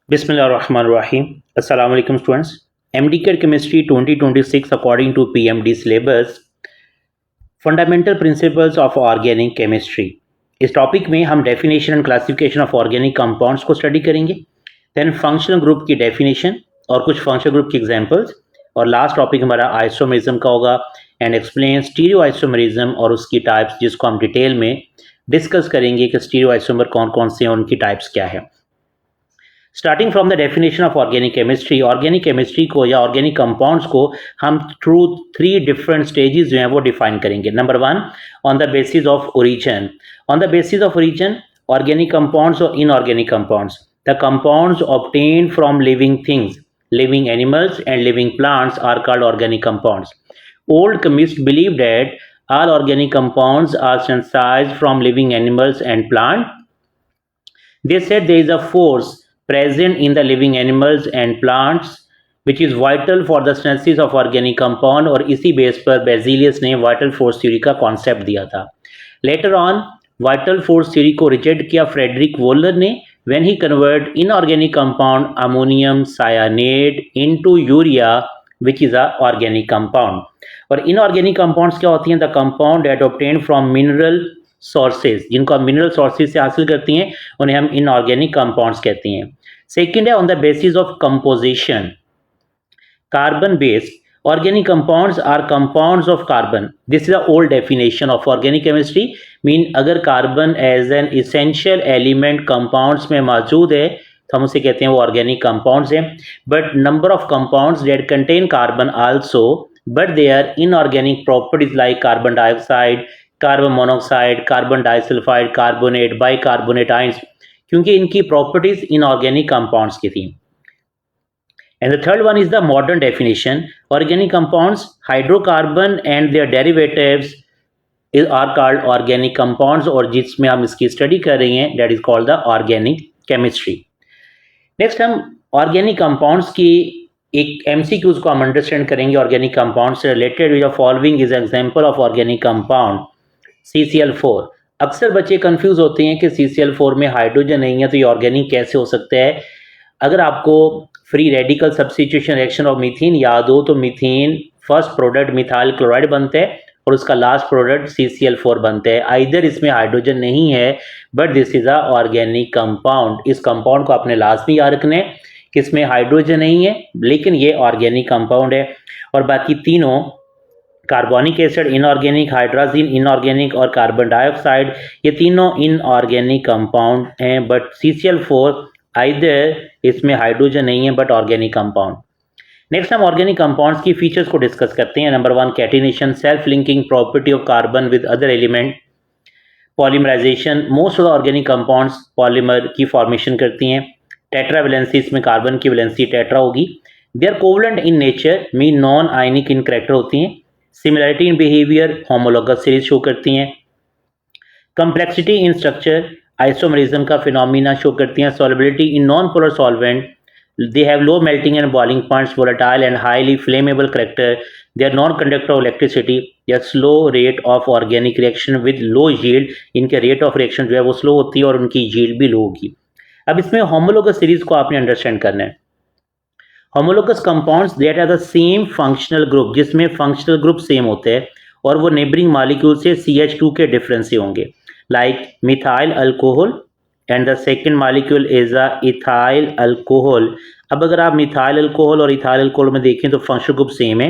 Bismillahirrahmanirrahim. Assalamu alaikum students. MD Chemistry 2026 according to PMD syllabus Fundamental Principles of Organic Chemistry. इस topic में हम definition and classification of organic compounds को study करेंगे, then functional group की definition और कुछ functional group की examples, और लास्ट टॉपिक हमारा आइसोमेरिज्म का होगा एंड एक्सप्लेन स्टीरियो आइसोमेरिज्म और उसकी टाइप्स, जिसको हम डिटेल में डिस्कस करेंगे कि स्टीरियो आइसोमर कौन कौन से हैं, उनकी टाइप्स क्या है। Starting from the definition of organic chemistry को या ऑर्गेनिक कंपाउंड्स को हम थ्रू 3 डिफरेंट स्टेजेस जो हैं वो डिफाइन करेंगे। Number 1, on the basis of origin. On the basis of origin, organic compounds और inorganic compounds, the compounds obtained from living things, living animals and living plants are called organic compounds. Old chemists believed that all organic compounds are synthesized from living animals and plants. They said there is a force present in the living animals and plants which is vital for the synthesis of organic compound, और इसी base पर बेजिलियस ने vital force theory का concept दिया था। Later on vital force theory को reject किया Frederick volar ने when he convert inorganic compound ammonium cyanide into urea which is a organic compound. और inorganic compounds क्या होती हैं? The compound that obtained from mineral sources, जिनको हम mineral sources से हासिल करती हैं उन्हें हम inorganic compounds कहते हैं। सेकेंड है on the basis of composition, carbon based. Organic compounds are compounds of carbon. This is the old definition of organic chemistry. Mean अगर carbon as an essential element compounds में मौजूद है तो हम उसे कहते हैं वो organic compounds हैं। But number of compounds that contain carbon also, but their inorganic properties like carbon dioxide, carbon monoxide, carbon disulfide, carbonate, bicarbonate ions, क्योंकि इनकी properties inorganic compounds की थी। And the third one is the modern definition. Organic compounds, hydrocarbon and their derivatives are called organic compounds, और जिसमें हम इसकी study कर रहे हैं that is called the organic chemistry. Next हम organic compounds की एक MCQs को हम अंडरस्टैंड करेंगे। organic compounds से related with the following is example of organic compound CCl4। अक्सर बच्चे कंफ्यूज होते हैं कि CCl4 में हाइड्रोजन नहीं है तो ये ऑर्गेनिक कैसे हो सकता है। अगर आपको free radical substitution reaction of methane याद हो तो methane first product methyl chloride बनता है और उसका लास्ट प्रोडक्ट CCl4 बनता है। आइदर इसमें हाइड्रोजन नहीं है but this is a organic compound. इस कंपाउंड को आपने लाजमी याद रखना है कि इसमें हाइड्रोजन नहीं है लेकिन ये ऑर्गेनिक कंपाउंड है। और बाकी तीनों carbonic acid inorganic, hydrogen inorganic और कार्बन डाइऑक्साइड, ये तीनों इनऑर्गेनिक कंपाउंड हैं। बट CCl4 आइदर इसमें हाइड्रोजन नहीं है बट ऑर्गेनिक कंपाउंड। नेक्स्ट हम ऑर्गेनिक कंपाउंड्स की फीचर्स को डिस्कस करते हैं। Number 1, catenation, self linking property of carbon with other element. Polymerisation, most of the organic compounds polymer की फॉर्मेशन करती हैं। टेट्रा वैलेंसी, इसमें कार्बन की वैलेंसी टेट्रा होगी। They are covalent in nature, mean non ionic in character होती हैं। Similarity in behaviour, homologous series show करती हैं। कम्प्लेक्सिटी इन स्ट्रक्चर, आइसोमेरिज्म का फिनोमिना शो करती हैं। Solubility in non polar solvent, they have low melting and boiling points, volatile and highly flammable character, they are non conductor of electricity, they are slow rate of organic reaction with low yield. इनके rate of reaction जो है वो slow होती है और उनकी yield भी लो होगी। अब इसमें होमोलोगस सीरीज को आपने अंडरस्टैंड करना है। Homologous compounds that are the same functional group, जिसमें फंक्शनल ग्रुप सेम होते हैं और वो नेबरिंग मॉलिक्यूल से CH2 के डिफरेंस से होंगे, like methyl alcohol and the second molecule is a ethyl alcohol। अब अगर आप मिथाइल अल्कोहल और इथाइल अल्कोहल में देखें तो फंक्शनल ग्रुप सेम है,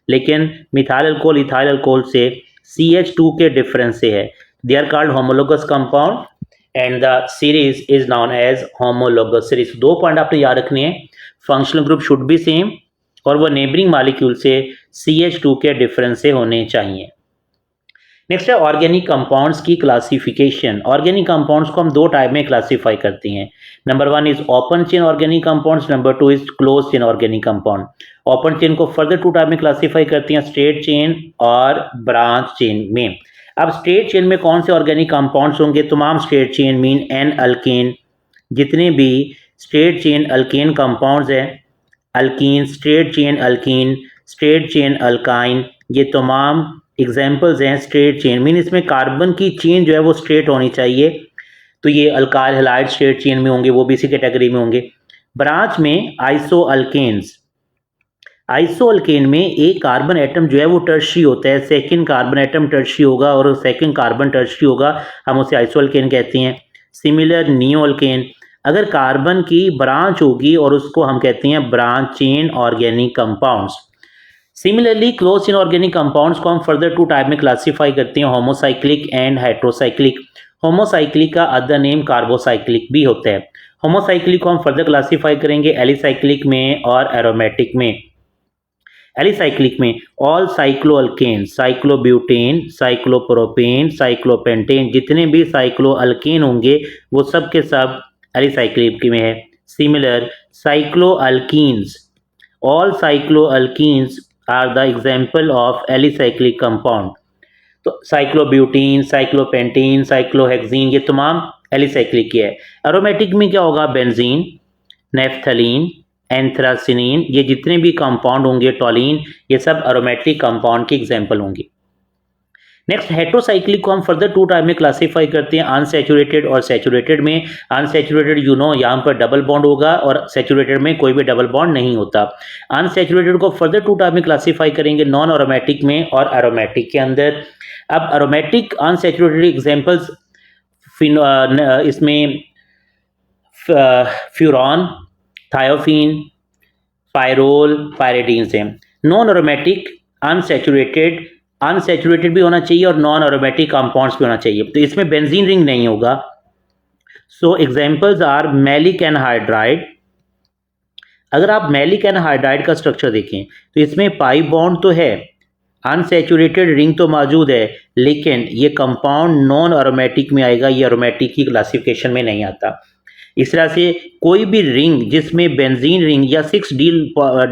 लेकिन मिथाइल अल्कोहल इथाइल अल्कोहल से CH2 के डिफरेंस से है। They are called homologous compound and the series is known as homologous series. 2 point आपने याद रखने हैं, functional group should be same और वो नेबरिंग मॉलिक्यूल से CH2 के डिफरेंस से होने चाहिए। नेक्स्ट है ऑर्गेनिक कंपाउंड्स की क्लासिफिकेशन। ऑर्गेनिक कंपाउंड्स को हम 2 टाइप में क्लासीफाई करते हैं। Number 1 is open chain organic compounds, number 2 is close chain organic compound. Open chain को फर्दर 2 टाइप में क्लासीफाई करते हैं, स्ट्रेट चेन और ब्रांच चेन में। अब स्ट्रेट चेन में कौन से ऑर्गेनिक कंपाउंड्स होंगे? तमाम straight chain mean n alkane, जितने भी स्ट्रेट चेन अल्केन कंपाउंड्स हैं, alkene, straight chain alkene, straight chain alkyne, ये तमाम एग्जाम्पल्स हैं स्ट्रेट चेन। मीन इसमें कार्बन की चेन जो है वो स्ट्रेट होनी चाहिए, तो ये अल्काइल हैलाइड स्ट्रेट चेन में होंगे, वो भी इसी कैटेगरी में होंगे। ब्रांच में आइसोअल्केन्स, आइसोअल्केन में एक कार्बन एटम जो है वो टर्शियरी होता है, सेकंड कार्बन एटम टर्शियरी होगा और सेकंड कार्बन टर्शियरी होगा, हम उसे आइसोअल्केन कहते हैं। सिमिलर नियोअल्केन, अगर कार्बन की ब्रांच होगी और उसको हम कहते हैं branch chain organic compounds. Similarly close chain organic compounds को हम फर्दर टू टाइप में क्लासीफाई करते हैं, होमोसाइक्लिक एंड हेट्रोसाइक्लिक। होमोसाइक्लिक का अदर नेम कार्बोसाइक्लिक भी होता है। होमोसाइक्लिक को हम फर्दर क्लासीफाई करेंगे एलिसाइक्लिक में और एरोमेटिक में। एलिसाइक्लिक में ऑल साइक्लोअल्केन, साइक्लोब्यूटेन, साइक्लोप्रोपेन, साइक्लोपेंटेन, जितने भी साइक्लोअल्केन होंगे वो सब के सब एलिसाइक्लिक में है। Similar cycloalkenes, all cycloalkenes are the example of alicyclic compound. तो साइक्लोब्यूटीन, साइक्लोपेंटीन, साइक्लोहेक्सीन ये तमाम एलिसाइक्लिक है। एरोमेटिक में क्या होगा, बेंजीन, नेफ्थलीन, एंथ्रासिनिन, ये जितने भी कंपाउंड होंगे, टॉलिन, ये सब एरोमेटिक कंपाउंड के एग्जाम्पल होंगे। नेक्स्ट हेट्रोसाइक्लिक को हम फर्दर टू टाइप में क्लासीफाई करते हैं, अनसैचुरेटेड और सैचुरेटेड में। अनसैचुरेटेड यहाँ पर डबल बॉन्ड होगा और सैचुरेटेड में कोई भी डबल बॉन्ड नहीं होता। अनसैचुरेटेड को फर्दर टू टाइप में क्लासीफाई करेंगे, नॉन एरोमेटिक में और एरोमेटिक के अंदर। अब एरोमेटिक अनसैचुरेटेड एग्जाम्पल्स इसमें फ्यूरॉन, थायोफीन, पायरोल, पायरेडीन से। नॉन एरोमेटिक अनसैचुरेटेड भी होना चाहिए और नॉन एरोमेटिक कंपाउंड्स भी होना चाहिए, तो इसमें बेंजीन रिंग नहीं होगा। सो एग्जांपल्स आर मैलिक एनहाइड्राइड। अगर आप मैलिक एनहाइड्राइड का स्ट्रक्चर देखें तो इसमें पाई बॉन्ड तो है, अनसैचुरेटेड रिंग तो मौजूद है, लेकिन ये कंपाउंड नॉन एरोमेटिक में आएगा, ये एरोमेटिक की क्लासिफिकेशन में नहीं आता। इस तरह से कोई भी रिंग जिसमें बेंजीन रिंग या 6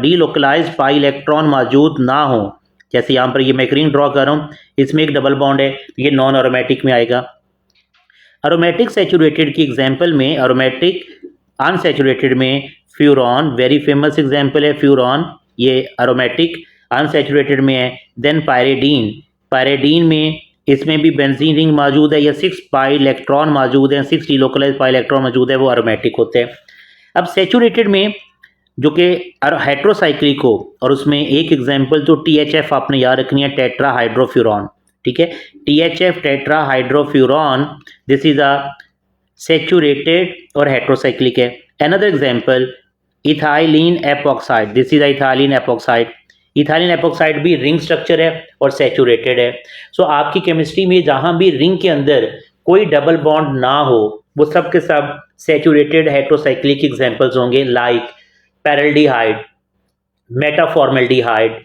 डीलोकलाइज्ड पाई इलेक्ट्रॉन मौजूद ना हो, जैसे यहाँ पर ये मैं एक रिंग ड्रॉ कर रहा हूँ, इसमें एक डबल बॉन्ड है, ये नॉन एरोमेटिक में आएगा। एरोमेटिक सैचुरेटेड की एग्जांपल में, एरोमेटिक अनसैचुरेटेड में फ्यूरॉन वेरी फेमस एग्जांपल है, फ्यूरॉन ये एरोमेटिक अनसैचुरेटेड में है। देन पायरेडीन, पायरेडीन में इसमें भी बेंजीन रिंग मौजूद है या 6 पाई इलेक्ट्रॉन मौजूद है, 6 डीलोकलाइज्ड पाई इलेक्ट्रॉन मौजूद है, वो एरोमेटिक होते हैं। अब सैचुरेटेड में जो कि हेट्रोसाइक्लिक हो, और उसमें एक एग्जांपल तो THF आपने याद रखनी है, टेट्राहाइड्रोफ्यूरॉन, ठीक है, THF tetrahydrofuran, this is a saturated और हेट्रोसाइक्लिक है। Another example ethylene epoxide, this is ethylene epoxide. Ethylene epoxide भी रिंग स्ट्रक्चर है और सैचुरेटेड है। सो आपकी केमिस्ट्री में जहां भी रिंग के अंदर कोई डबल बॉन्ड ना हो, वो सब के सब सैचुरेटेड हेट्रोसाइक्लिक एग्जांपल्स होंगे, like paraldehyde, metaformaldehyde,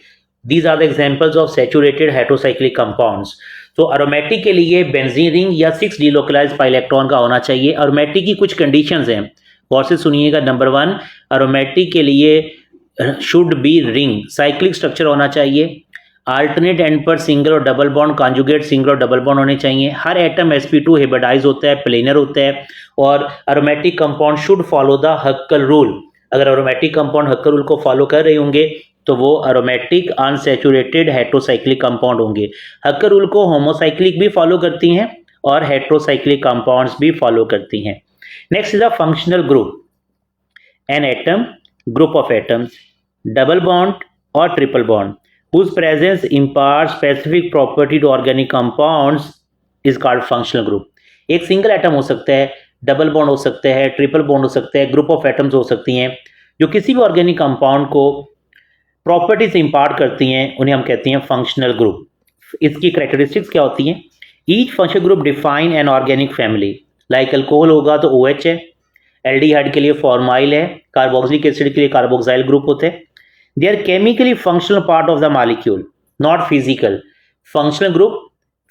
these are the examples of saturated heterocyclic compounds. तो एरोमेटिक के लिए बेंजीन रिंग या 6 डीलोकलाइज्ड पाई इलेक्ट्रॉन का होना चाहिए। एरोमेटिक की कुछ कंडीशंस हैं, गौर से सुनिएगा। नंबर 1, एरोमेटिक के लिए should be ring, cyclic structure होना चाहिए। अल्टरनेट एंड पर सिंगल और डबल बॉन्ड, कॉन्जुगेट सिंगल और डबल बॉन्ड होने चाहिए। हर एटम sp2 हाइब्रिडाइज होता है, प्लेनर होता है। और aromatic compound should follow the हक्कल rule. अगर एरोमेटिक कंपाउंड हक्कल रूल को फॉलो कर रहे होंगे तो वो एरोमेटिक अनसैचुरेटेड हेट्रोसाइक्लिक कंपाउंड होंगे। हक्कल रूल को होमोसाइक्लिक भी फॉलो करती हैं और हेट्रोसाइक्लिक कंपाउंड्स भी फॉलो करती हैं। Next is a functional group, an atom, group of atoms, double bond or triple bond whose presence imparts specific property to organic compounds is called functional group। एक single atom हो सकता है, double bond हो सकता है, triple bond हो सकता है, ग्रुप ऑफ एटम्स हो सकती हैं जो किसी भी ऑर्गेनिक कंपाउंड को प्रॉपर्टीज इंपार्ट करती हैं, उन्हें हम कहते हैं फंक्शनल ग्रुप। इसकी कैरेक्टरिस्टिक्स क्या होती हैं? Each functional group define an organic family, like alcohol होगा तो OH है, एल्डिहाइड के लिए फॉर्माइल है, कार्बोक्सिलिक एसिड के लिए कार्बोक्साइल ग्रुप होते हैं। They are chemically functional part of the molecule, not physical. Functional group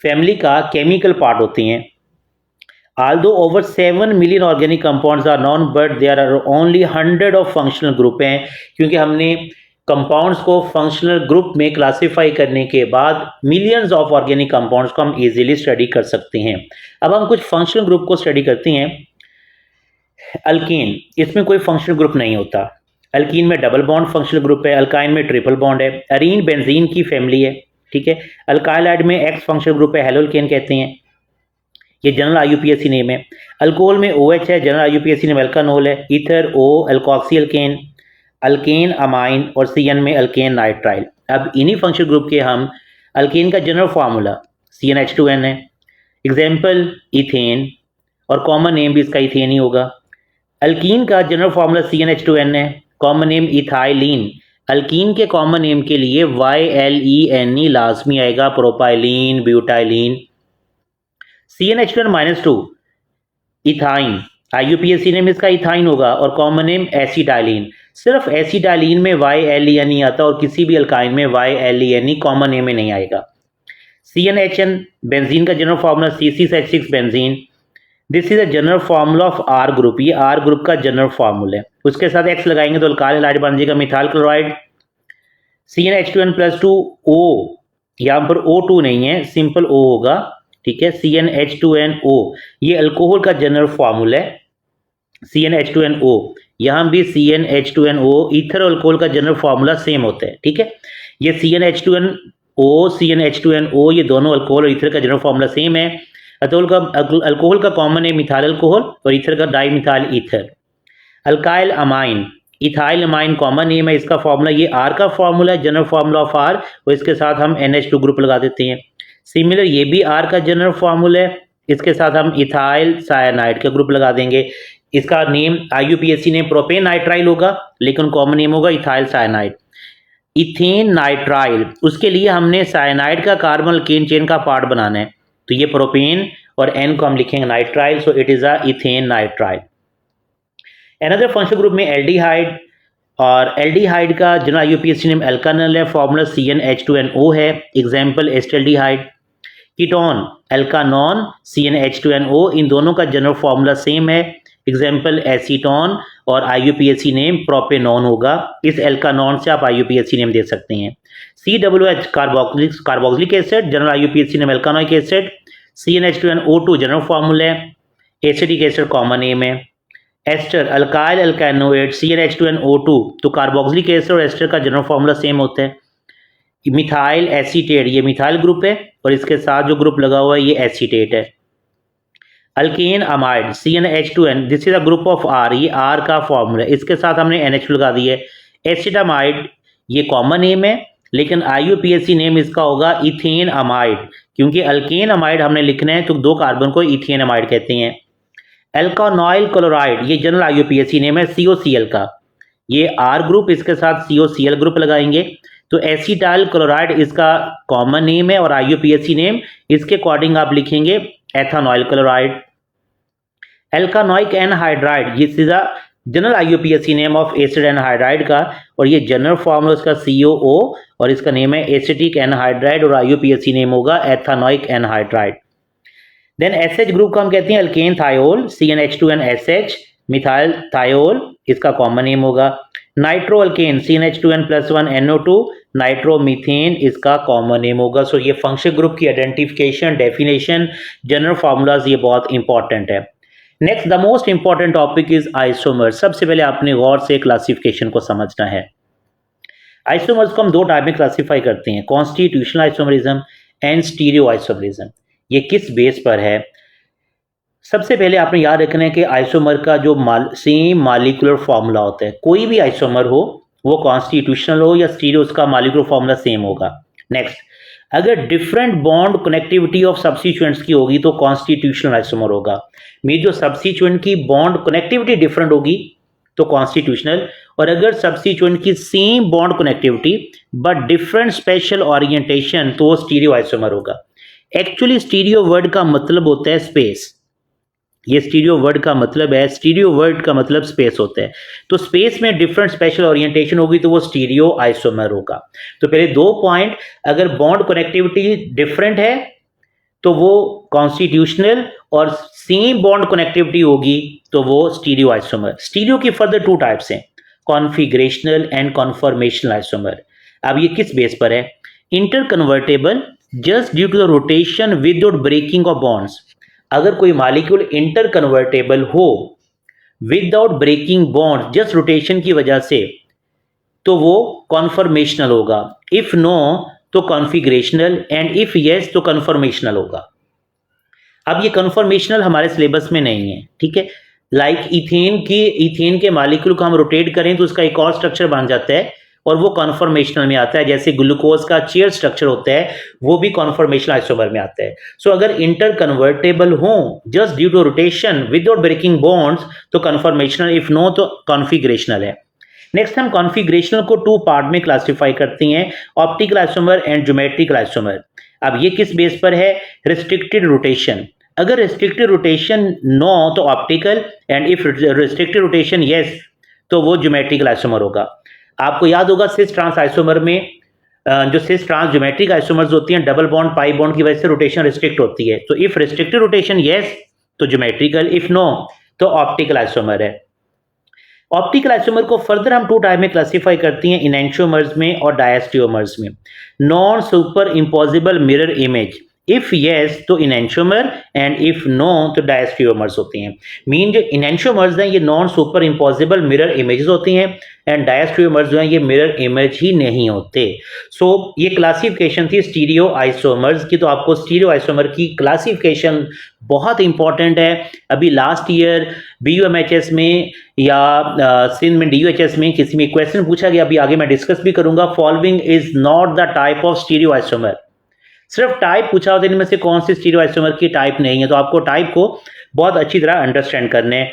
family का केमिकल पार्ट होती हैं। Although over 7 million organic compounds are known, but there are only 100 of functional group हैं, क्योंकि हमने compounds को functional group में classify करने के बाद मिलियंस ऑफ ऑर्गेनिक कंपाउंड्स को हम इजीली स्टडी कर सकते हैं। अब हम कुछ फंक्शनल ग्रुप को स्टडी करते हैं। अल्कीन, इसमें कोई फंक्शनल ग्रुप नहीं होता। अल्कीन में डबल बॉन्ड फंक्शनल ग्रुप है, अल्काइन में ट्रिपल बॉन्ड है। अरीन बेंजीन की फैमिली है, ठीक है। अल्काइल में एक्स फंक्शनल ग्रुप है, हेलोल्केन कहते हैं। ये जनरल IUPAC नेम है। अल्कोहल में OH है, जनरल IUPAC नेम अल्कानोल है। Ether O, alkoxy alkane, alkane amine और CN में अल्केन नाइट्राइल। अब इन्हीं फंक्शनल ग्रुप के हम अल्केन का जनरल फार्मूला CnH2n है। एग्जाम्पल इथेन, और कॉमन नेम भी इसका इथेन ही होगा। अल्कीन का जनरल फार्मूला CnH2n है, कॉमन नेम इथाइलिन। अल्कीन के कॉमन नेम के लिए YLENE लाजमी आएगा, propylene, butylene. CnH2n-2 ethyne, IUPAC name इसका इथाइन होगा और कॉमन नेम एसिटाइलिन। सिर्फ एसिटाइलिन में YLENE आता और किसी भी अल्काइन में YLENE कॉमन नेम में नहीं आएगा। CnHn बेंजीन का general formula C6H6 benzene. This is a general formula of R group, ये R ग्रुप का जनरल फार्मूला है। उसके साथ X लगाएंगे तो अल्काइल हैलाइड बन जाएगा मिथाइल क्लोराइड। CnH2n+2 O, यहाँ पर O2 नहीं है, सिंपल O होगा, ठीक है। CnH2nO, ये अल्कोहल का जनरल फार्मूला है CnH2nO। यहाँ भी CnH2nO ईथर अल्कोहल का जनरल फार्मूला सेम होता है, ठीक है। ये CnH2nO, CnH2nO ये दोनों अल्कोहल और ईथर का जनरल फार्मूला सेम है। अल्कोहल का कॉमन है मिथाइल अल्कोहल और ईथर का di methyl ether. Alkyl amine, ethyl amine common name है, इसका फार्मूला ये R का फार्मूला है, जनरल फार्मूला ऑफ R, और इसके साथ हम NH2 ग्रुप लगा देते हैं। सिमिलर ये भी R का जनरल फार्मूला है, इसके साथ हम इथाइल साइनाइड का ग्रुप लगा देंगे। इसका name IUPAC name propane nitrile होगा, लेकिन कॉमन नेम होगा इथाइल साइनाइड। इथेन नाइट्राइल, उसके लिए हमने साइनाइड का कार्बन अल्केन चेन का पार्ट बनाना है, तो ये प्रोपेन और N को हम लिखेंगे nitrile, so it is a ethane nitrile. Another functional group में एल्डिहाइड, और एल्डिहाइड का जनरल IUPAC नेम एल्कानल है, फार्मूला CnH2nO है। Example acetaldehyde. कीटोन एल्कानॉन, CnH2nO, इन दोनों का जनरल फार्मूला सेम है। एग्जाम्पल एसीटोन, और IUPAC नेम प्रोपेनॉन होगा। इस एल्कानॉन से आप IUPAC नेम दे सकते हैं। COOH carboxylic acid, general IUPAC name alkanoic acid. CnH2nO2 general formula है, एसिटिक एसिड कॉमन नेम है। एस्टर अल्काइल अल्कानोएट, CnH2nO2, तो कार्बोक्सिलिक एसिड और एस्टर का जनरल फार्मूला सेम होता है। मिथाइल एसीटेट, ये मिथाइल ग्रुप है और इसके साथ जो ग्रुप लगा हुआ है ये एसीटेट है। Alkane amide, CnH2n, this is a group of R, ये R का फार्मूला है, इसके साथ हमने NH लगा दी है। एसिटामाइड, ये कॉमन नेम है, लेकिन IUPAC नेम इसका होगा इथेन अमाइड, क्योंकि अल्केन अमाइड हमने लिखना है तो दो कार्बन को इथेन अमाइड कहते हैं। एल्कानॉइल क्लोराइड, ये जनरल IUPAC नेम है COCl का, ये R ग्रुप, इसके साथ COCl ग्रुप लगाएंगे तो एसिटाइल क्लोराइड इसका कॉमन नेम है और IUPAC नेम इसके अकॉर्डिंग आप लिखेंगे ethanoyl chloride. Alkanoic anhydride, this is a general IUPAC name of acid anhydride का, और ये जनरल फॉर्मूला इसका COO और इसका नेम है एसिटिक एनहाइड्राइड और IUPAC नेम होगा एथानोइक एनहाइड्राइड। देन SH ग्रुप का हम कहते हैं alkane thiol, CnH2nSH, methyl thiol इसका कॉमन नेम होगा। नाइट्रो अल्केन, CnH2n+1NO2, नाइट्रोमीथेन इसका कॉमन नेम होगा। सो ये फंक्शनल ग्रुप की आइडेंटिफिकेशन, डेफिनेशन, जनरल फार्मूलाज ये बहुत इंपॉर्टेंट है। Next the most important topic is isomer. सबसे पहले आपने गौर से क्लासिफिकेशन को समझना है। आइसोमर्स को हम दो टाइप में क्लासिफाई करते हैं, constitutional isomerism and stereo isomerism. ये किस बेस पर है? सबसे पहले आपने याद रखना है कि आइसोमर का जो सेम मॉलिक्यूलर फार्मूला होता है, कोई भी आइसोमर हो वो कॉन्स्टिट्यूशनल हो या स्टीरियो, उसका मॉलिक्यूलर फार्मूला सेम होगा। नेक्स्ट, अगर different bond connectivity of substituents की होगी तो कॉन्स्टिट्यूशनल आइसोमर होगा। मीन जो सब्स्टिट्यूएंट की बॉन्ड कनेक्टिविटी डिफरेंट होगी तो कॉन्स्टिट्यूशनल, और अगर सब्स्टिट्यूएंट की same bond connectivity but different special orientation तो वो स्टीरियो आइसोमर होगा। एक्चुअली स्टीरियो वर्ड का मतलब होता है स्पेस, ये स्टीरियो वर्ड का मतलब है, स्टीरियो वर्ड का मतलब स्पेस होता है। तो स्पेस में डिफरेंट स्पेशल ओरिएंटेशन होगी तो वो स्टीरियो आइसोमर होगा। तो पहले दो पॉइंट, अगर बॉन्ड कनेक्टिविटी डिफरेंट है तो वो कॉन्स्टिट्यूशनल, और सेम बॉन्ड कनेक्टिविटी होगी तो वो स्टीरियो आइसोमर। स्टीरियो की फर्दर टू टाइप्स हैं, कॉन्फिगरेशनल एंड कॉन्फॉर्मेशनल आइसोमर। अब ये किस बेस पर है? Interconvertible just due to the rotation without breaking of bonds. अगर कोई मॉलिक्यूल इंटर कन्वर्टेबल हो without breaking bond, just rotation की वजह से, तो वो कॉन्फॉर्मेशनल होगा। इफ नो तो कॉन्फिगरेशनल, एंड इफ यस तो कन्फॉर्मेशनल होगा। अब ये कन्फॉर्मेशनल हमारे सिलेबस में नहीं है, ठीक है। लाइक इथेन के मॉलिक्यूल को हम रोटेट करें तो उसका एक और स्ट्रक्चर बन जाता है और वो कॉन्फॉर्मेशनल में आता है। जैसे ग्लूकोज का चेयर स्ट्रक्चर होता है वो भी कॉन्फॉर्मेशनल आइसोमर में आता है। सो अगर इंटर कन्वर्टेबल हो just due to rotation without breaking bonds तो कन्फॉर्मेशनल, इफ नो तो कॉन्फिगरेशनल है। नेक्स्ट हम कॉन्फिगरेशनल को 2 पार्ट में क्लासिफाई करते हैं, optical isomer and geometrical isomer. अब ये किस बेस पर है? Restricted rotation. अगर रिस्ट्रिक्टेड रोटेशन नो तो optical, and if restricted rotation yes तो वो ज्योमेट्रिकल आइसोमर होगा। आपको याद होगा सिस ट्रांस आइसोमर में जो सिस ट्रांस ज्योमेट्रिक आइसोमर्स होती हैं डबल बॉन्ड पाई बॉन्ड की वजह से रोटेशन रिस्ट्रिक्ट होती है। तो इफ रिस्ट्रिक्टेड रोटेशन यस तो ज्योमेट्रिकल, इफ नो तो ऑप्टिकल आइसोमर है। ऑप्टिकल आइसोमर को फर्दर हम 2 टाइप में क्लासिफाई करती हैं, इनैंशियोमर्स में और डायस्टियोमर्स में। Non super impossible mirror image, if yes तो इनैंशियोमर एंड इफ नो तो डायस्टियोमर्स होती हैं। मीन जो इनैंशियोमर्स हैं ये non super impossible mirror images होती हैं एंड डायस्टियोमर्स जो हैं ये मिरर इमेज ही नहीं होते। सो ये क्लासिफिकेशन थी स्टीरियो आइसोमर्स की। तो आपको स्टीरियो आइसोमर की क्लासिफिकेशन बहुत इंपॉर्टेंट है। अभी लास्ट ईयर BUMHS में या सिंध में DUHS में किसी में क्वेश्चन पूछा गया, अभी आगे मैं डिस्कस भी करूंगा, following is not the type of stereo isomer. सिर्फ टाइप पूछा होता है, इनमें से कौन सी स्टीरियो आइसोमर की टाइप नहीं है। तो आपको टाइप को बहुत अच्छी तरह अंडरस्टैंड करने हैं।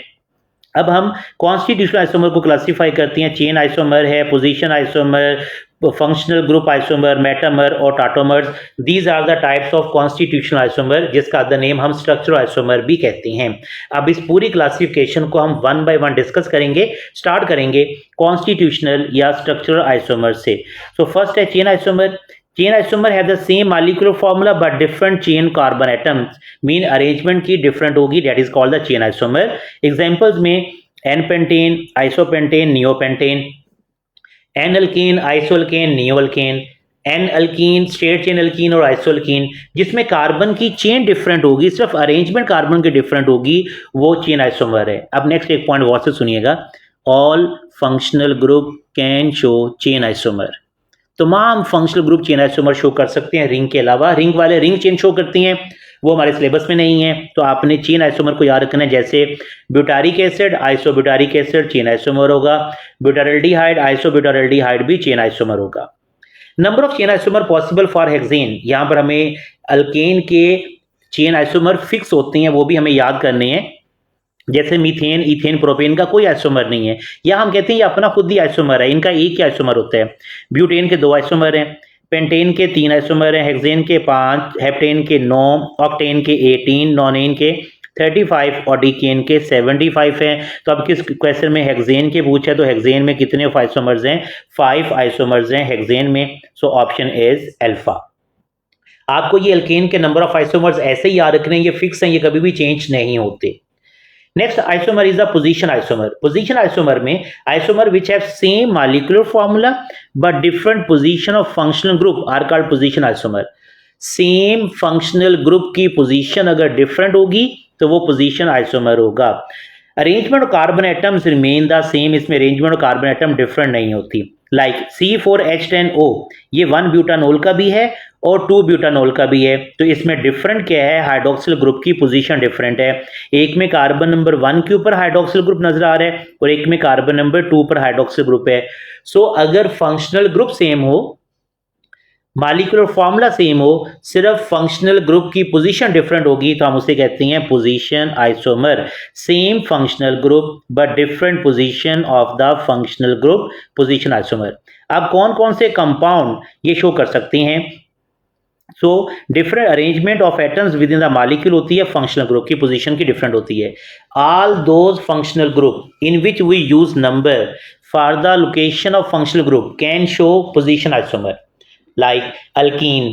अब हम कॉन्स्टिट्यूशनल आइसोमर को क्लासिफाई करती हैं, चेन आइसोमर है, position isomer, functional group isomer, metamer और tautomers. These are the types of constitutional isomer, जिसका अदर नेम हम स्ट्रक्चरल आइसोमर भी कहते हैं। अब इस पूरी क्लासिफिकेशन को हम 1 बाय 1 डिस्कस करेंगे। स्टार्ट करेंगे कॉन्स्टिट्यूशनल या स्ट्रक्चरल आइसोमर से। सो फर्स्ट है chain isomer. Chain isomer have the same molecular formula but different chain carbon atoms, mean arrangement की different होगी, that is called the chain isomer. Examples में N-pentane, isopentane, neopentane, N-alkane, isoalkane, neoalkane, N-alkene, straight chain alkene और isoalkene, जिसमें carbon की chain different होगी, सिर्फ arrangement carbon की different होगी, वो चेन आइसोमर है। अब नेक्स्ट एक पॉइंट बहुत से सुनिएगा, all functional group can show chain isomer. तमाम functional group chain isomer show कर सकते हैं रिंग के अलावा। रिंग वाले रिंग चेन शो करती हैं, वो हमारे सिलेबस में नहीं है। तो आपने चेन आइसोमर को याद रखना है, जैसे butyric acid, isobutyric acid chain isomer होगा, ब्यूटारल्डिहाइड, आइसोब्यूटारल्डिहाइड भी चेन आइसोमर होगा। Number of chain isomer possible for hexane, यहाँ पर हमें अल्केन के चेन आइसोमर फिक्स होती हैं, वो भी हमें याद करने हैं। जैसे मीथेन, इथेन, प्रोपेन का कोई आइसोमर नहीं है, या हम कहते हैं ये अपना खुद ही आइसोमर है, इनका एक ही आइसोमर होता है। ब्यूटेन के 2 आइसोमर हैं, पेंटेन के 3 आइसोमर हैं, हेक्सेन के 5, हेप्टेन के 9, ऑक्टेन के 18, नॉनेन के 35 और डीकेन के 75 हैं। तो अब किस क्वेश्चन में हेक्सेन के पूछा तो हेक्सेन में कितने आइसोमर्स हैं? 5 आइसोमर्स हैं हेक्सेन में। So option is alpha. आपको ये अल्केन के नंबर ऑफ आइसोमर्स ऐसे ही याद रखने, ये फिक्स हैं, ये कभी भी चेंज नहीं होते। Next isomer is the position isomer. Position isomer में isomer which have same molecular formula but different position of functional group are called position isomer. Same functional group की पोजीशन अगर डिफरेंट होगी तो वो पोजीशन आइसोमर होगा। Arrangement of carbon atoms remain the same, इसमें arrangement of carbon atom different नहीं होती। Like C4H10O ये 1 ब्यूटानोल का भी है और 2 ब्यूटानोल का भी है। तो इसमें डिफरेंट क्या है? हाइड्रोक्सिल ग्रुप की पोजीशन डिफरेंट है। एक में कार्बन नंबर 1 के ऊपर हाइड्रोक्सिल ग्रुप नजर आ रहा है और एक में कार्बन नंबर 2 पर हाइड्रोक्सिल ग्रुप है। सो अगर फंक्शनल ग्रुप सेम हो, मॉलिक्यूलर फॉर्मूला सेम हो, सिर्फ फंक्शनल ग्रुप की पोजीशन डिफरेंट होगी तो हम उसे कहते हैं position isomer. Same functional group but different position of the functional group, position isomer. अब कौन कौन से कंपाउंड ये शो कर सकते हैं? So different arrangement of atoms within the molecule होती है, फंक्शनल ग्रुप की पोजीशन की डिफरेंट होती है। All those functional group in which we use number for the location of functional group can show position isomer. Like alkene,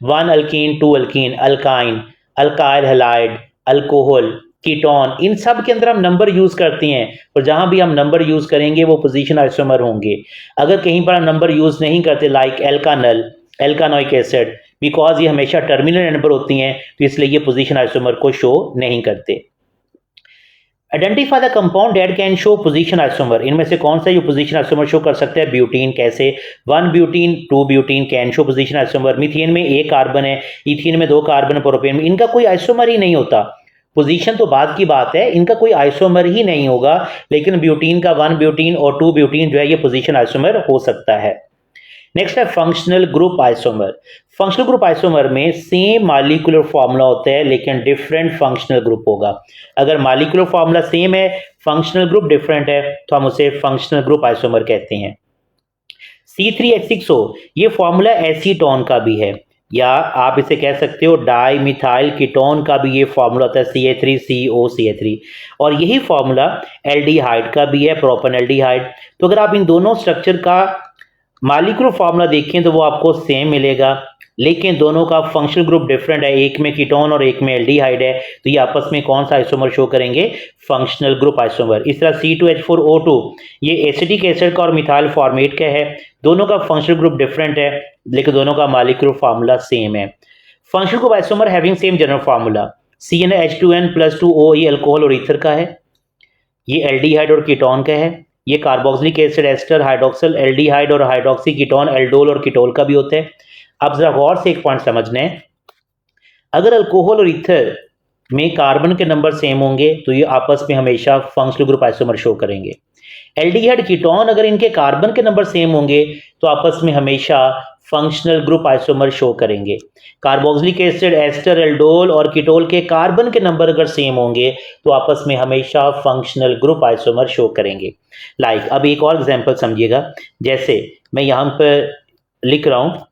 1 alkene, 2 alkene, alkyne, alkyl halide, alcohol, ketone, इन सब के अंदर हम number use करते हैं और जहां भी हम नंबर यूज करेंगे वो पोजीशन आइसोमर होंगे। अगर कहीं पर हम नंबर यूज नहीं करते, लाइक एल्कानल, एल्कानोइक एसिड, बिकॉज ये हमेशा टर्मिनल नंबर होती हैं तो इसलिए ये पोजीशन आइसोमर को शो नहीं करते। Identify the compound that can show position isomer, इनमें से कौन सा ये पोजीशन आइसोमर शो कर सकता है? ब्यूटीन। कैसे? 1 butene, 2 butene can show position isomer. Methane में 1 कार्बन है, इथीन में 2 कार्बन, प्रोपेन में इनका कोई आइसोमर ही नहीं होता। पोजीशन तो बाद की बात है, इनका कोई आइसोमर ही नहीं होगा, लेकिन ब्यूटीन का 1 ब्यूटीन और 2 ब्यूटीन जो है ये पोजीशन आइसोमर हो सकता है। नेक्स्ट है functional group isomer. Functional group isomer में सेम मॉलिक्यूलर फार्मूला होता है लेकिन डिफरेंट फंक्शनल ग्रुप होगा। अगर मॉलिक्यूलर फार्मूला सेम है, फंक्शनल ग्रुप डिफरेंट है, तो हम उसे फंक्शनल ग्रुप आइसोमर कहते हैं। C3H6O ये फार्मूला एसीटोन का भी है, या आप इसे कह सकते हो डाई मिथाइल कीटोन का भी ये फार्मूला होता है CH3COCH3, और यही फार्मूला एल्डिहाइड का भी है, प्रोपेनएल्डिहाइड। तो अगर आप इन दोनों स्ट्रक्चर का मॉलिक्यूलर फार्मूला देखें तो वो आपको सेम मिलेगा, लेकिन दोनों का फंक्शनल ग्रुप डिफरेंट है, एक में कीटोन और एक में एल्डिहाइड है, तो ये आपस में कौन सा आइसोमर शो करेंगे? Functional group isomer. इस तरह C2H4O2 ये एसिटिक एसिड का और मिथाइल फॉर्मेट का है, दोनों का फंक्शनल ग्रुप डिफरेंट है लेकिन दोनों का मॉलिक्यूलर फार्मूला सेम है। Functional group isomer having same general formula, CnH2n+2O ये अल्कोहल और ईथर का है, ये एल्डिहाइड और कीटोन का है, ये carboxylic acid ester hydroxyl aldehyde और हाइड्रोक्सी कीटोन एल्डोल और कीटोल का भी होता है। अब जरा गौर से एक पॉइंट समझना है, अगर अल्कोहल और ईथर में कार्बन के नंबर सेम होंगे तो ये आपस में हमेशा फंक्शनल ग्रुप आइसोमर शो करेंगे। एल्डिहाइड कीटोन अगर इनके कार्बन के नंबर सेम होंगे तो आपस में हमेशा फंक्शनल ग्रुप आइसोमर शो करेंगे। कार्बोक्सिलिक एसिड एस्टर एल्डोल और कीटोल के कार्बन के नंबर अगर सेम होंगे तो आपस में हमेशा फंक्शनल ग्रुप आइसोमर शो करेंगे। लाइक अब एक और एग्जांपल समझिएगा, जैसे मैं यहाँ पर लिख रहा हूँ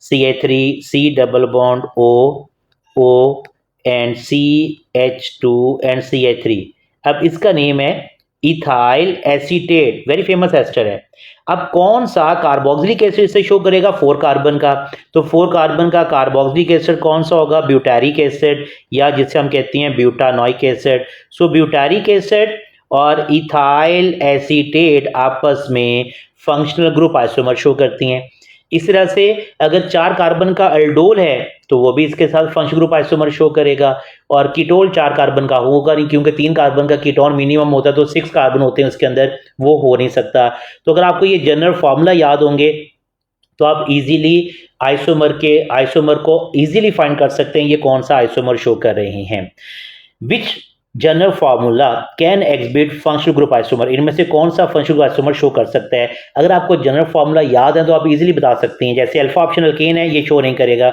CH3 C double bond O and CH2 and CH3। अब इसका नेम है ethyl acetate, very famous ester है। अब कौन सा कार्बोक्सिलिक एसिड से शो करेगा? 4 कार्बन का, तो 4 कार्बन का कार्बोक्सिलिक एसिड कौन सा होगा? ब्यूटारिक एसिड, या जिसे हम कहते हैं ब्यूटानोइक एसिड। सो ब्यूटारिक एसिड और इथाइल एसीटेट आपस में फंक्शनल ग्रुप आइसोमर शो करती हैं। इस तरह से अगर 4 कार्बन का अल्डोल है तो वो भी इसके साथ फंक्शनल ग्रुप आइसोमर शो करेगा, और कीटोल 4 कार्बन का होगा नहीं क्योंकि 3 कार्बन का कीटोन मिनिमम होता है, तो 6 कार्बन होते हैं उसके अंदर, वो हो नहीं सकता। तो अगर आपको ये जनरल फार्मूला याद होंगे तो आप इजीली आइसोमर को इजीली फाइंड कर सकते हैं ये कौन सा आइसोमर शो कर रहे हैं। Which general formula can exhibit functional group isomer, इनमें से कौन सा फंक्शनल ग्रुप आइसोमर शो कर सकता है? अगर आपको जनरल फार्मूला याद है तो आप इजीली बता सकते हैं, जैसे अल्फा ऑप्शन अल्केन है, ये शो नहीं करेगा।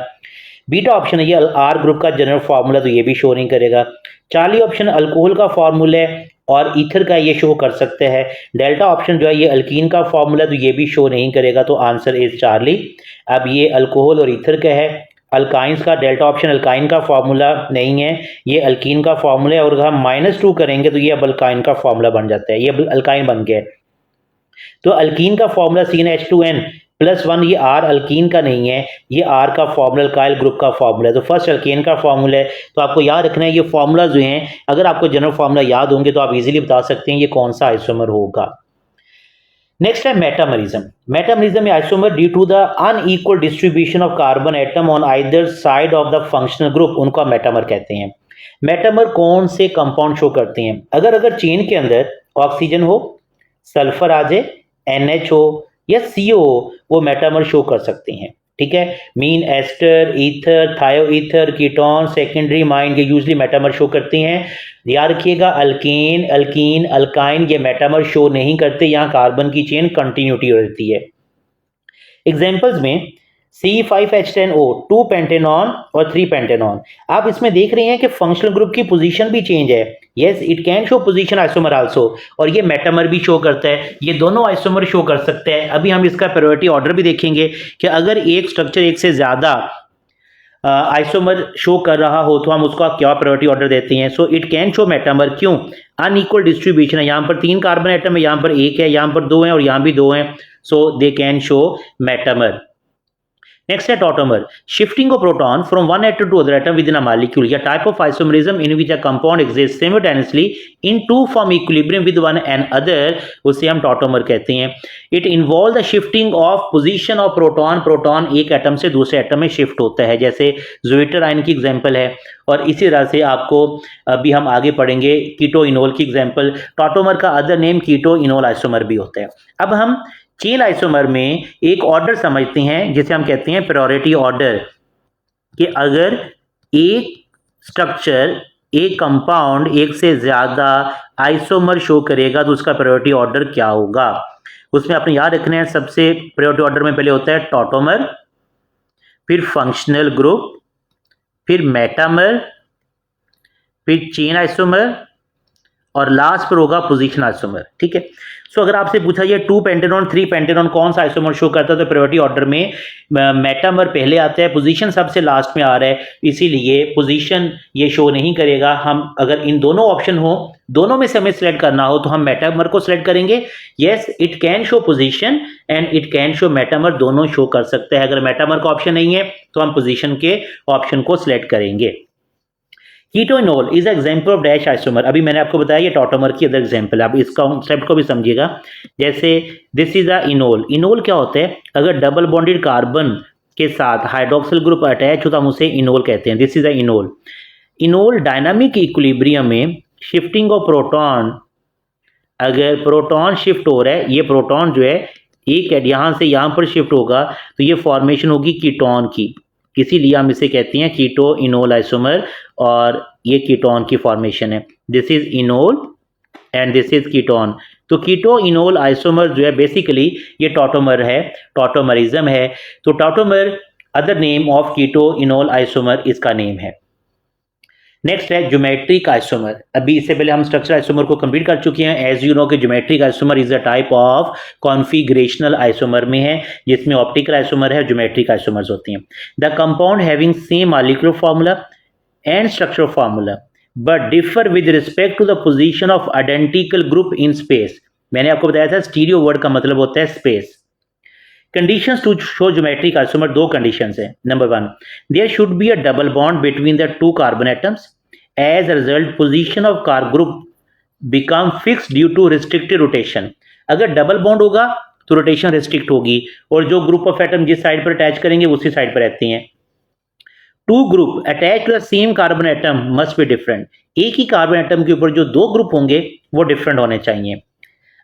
बीटा ऑप्शन है ये आर ग्रुप का जनरल फार्मूला, तो ये भी शो नहीं करेगा। चार्ली ऑप्शन अल्कोहल का फार्मूला है और ईथर का ये शो कर सकते हैं। डेल्टा ऑप्शन जो है ये अल्कीन का फार्मूला, तो ये भी शो नहीं करेगा, तो आंसर इज चार्ली। अब ये अल्कोहल और ईथर का है। अल्काइंस का डेल्टा ऑप्शन अल्काइन का फार्मूला नहीं है, ये अल्कीन का फार्मूला है, और अगर हम -2 करेंगे तो ये अब अल्काइन का फार्मूला बन जाता है, ये अब अल्काइन बन गया है। तो अल्कीन का फार्मूला CnH2n+1, ये आर अल्कीन का नहीं है, ये आर का फार्मूला अल्काइल ग्रुप का फार्मूला है, तो फर्स्ट अल्केन का फार्मूला है। तो आपको याद रखना है ये फार्मूला जो हैं, अगर आपको जनरल फार्मूला याद होंगे तो आप इजीली बता सकते हैं ये कौन सा आइसोमर होगा। नेक्स्ट है मेटामरिज्म। मेटामरिज्म में isomer due to the unequal distribution of carbon atom on either side of the functional group, उनको मेटामर कहते हैं। मेटामर कौन से कंपाउंड शो करते हैं? अगर चेन के अंदर ऑक्सीजन हो, सल्फर आ जाए, NH हो या CO हो, वो मेटामर शो कर सकते हैं। ठीक है, मीन एस्टर, ईथर, थायो ईथर, कीटोन, सेकेंडरी माइन, ये यूजली मेटामर शो करते हैं। याद रखिएगा अल्केन, अल्कीन, अल्काइन ये मेटामर शो नहीं करते, यहाँ कार्बन की चेन कंटिन्यूटी रहती है। एग्जांपल्स में C5H10O 2 पेंटेनॉन और 3 पेंटेनॉन। आप इसमें देख रहे हैं कि फंक्शनल ग्रुप की पोजीशन भी चेंज है। Yes, it can show position isomer also, और ये मेटामर भी शो करता है, ये दोनों आइसोमर शो कर सकते हैं। अभी हम इसका प्रायोरिटी ऑर्डर भी देखेंगे कि अगर एक स्ट्रक्चर एक से ज्यादा आइसोमर शो कर रहा हो तो हम उसका क्या प्रायोरिटी ऑर्डर देते हैं। So it can show metamer, क्यों? अनइक्वल डिस्ट्रीब्यूशन है, यहाँ पर 3 कार्बन एटम है, यहाँ पर 1 है, यहाँ पर 2 है और यहाँ भी 2 है, so they can show metamer. Next है tautomer, shifting of proton from one atom to other atom within a molecule, या type of isomerism in which a compound exist simultaneously in two form equilibrium with one and other, उसे हम tautomer कहते हैं। It involve the shifting of position of proton एक एटम से दूसरे atom में शिफ्ट होता है, जैसे ज़्विटर आयन की एग्जांपल है, और इसी तरह से आपको अभी हम आगे पढ़ेंगे कीटो इनोल की एग्जांपल। टॉटोमर का other name keto enol isomer भी होता है। अब हम चेन आइसोमर में एक ऑर्डर समझते हैं जिसे हम कहते हैं प्रायोरिटी ऑर्डर, कि अगर एक स्ट्रक्चर एक कंपाउंड एक से ज्यादा आइसोमर शो करेगा तो उसका प्रायोरिटी ऑर्डर क्या होगा। उसमें आपने याद रखना है, सबसे प्रायोरिटी ऑर्डर में पहले होता है टॉटोमर, फिर फंक्शनल ग्रुप, फिर मेटामर, फिर चेन आइसोमर और लास्ट पर होगा पोजीशन आइसोमर। ठीक है, सो अगर आपसे पूछा जाए 2 पेंटेनॉन 3 पेंटेनॉन कौन सा आइसोमर शो करता है तो प्रायोरिटी ऑर्डर में मेटामर पहले आता है, पोजीशन सबसे लास्ट में आ रहा है, इसीलिए पोजीशन ये शो नहीं करेगा। हम अगर इन दोनों ऑप्शन हो, दोनों में से हमें सिलेक्ट करना हो तो हम मेटामर को सिलेक्ट करेंगे। Yes, it can show position and it can show metamer, दोनों शो कर सकते हैं। अगर मेटामर का ऑप्शन नहीं है तो हम पोजीशन के ऑप्शन को सिलेक्ट करेंगे। Keto enol is example of dash isomer. अभी मैंने आपको बताया ये टॉटोमर की अदर एग्जांपल है, आप इस कॉन्सेप्ट को भी समझिएगा। जैसे this is a enol. Enol क्या होता है, अगर डबल बॉन्डेड कार्बन के साथ हाइड्रोक्सिल ग्रुप अटैच होता है हम उसे इनोल कहते हैं। This is a enol. Enol dynamic equilibrium में शिफ्टिंग ऑफ प्रोटॉन, अगर प्रोटॉन शिफ्ट हो रहा है, ये प्रोटॉन जो है एक यहां से यहां पर शिफ्ट होगा तो ये फॉर्मेशन होगी कीटोन की, इसीलिए हम इसे कहते हैं कीटो इनोल आइसोमर और ये कीटोन की फॉर्मेशन है। This is enol and this is ketone. तो कीटो इनोल आइसोमर जो है बेसिकली ये टॉटोमर है, टॉटोमरिज्म है। तो tautomer other name of keto enol isomer इसका नेम है। नेक्स्ट है ज्योमेट्रिक आइसोमर। अभी इससे पहले हम स्ट्रक्चर आइसोमर को कंप्लीट कर चुके हैं। एज यू नो कि geometric isomer is a type of configurational isomer में है, जिसमें ऑप्टिकल आइसोमर है, ज्योमेट्रिक आइसोमर्स होती हैं। The compound having same molecular formula and structural formula but differ with respect to the position of identical group in space. मैंने आपको बताया था स्टीरियो वर्ड का मतलब होता है space. Conditions to show geometric isomer, दो conditions है। Number 1, there should be a double bond between the two carbon atoms. As a result, position of carb group become fixed due to restricted rotation. अगर double bond होगा तो rotation restrict होगी और जो group of atom जिस side पर attach करेंगे उसी साइड पर रहती हैं। Two group attach to the same carbon atom must be different. एक ही कार्बन एटम के ऊपर जो दो ग्रुप होंगे वो डिफरेंट होने चाहिए।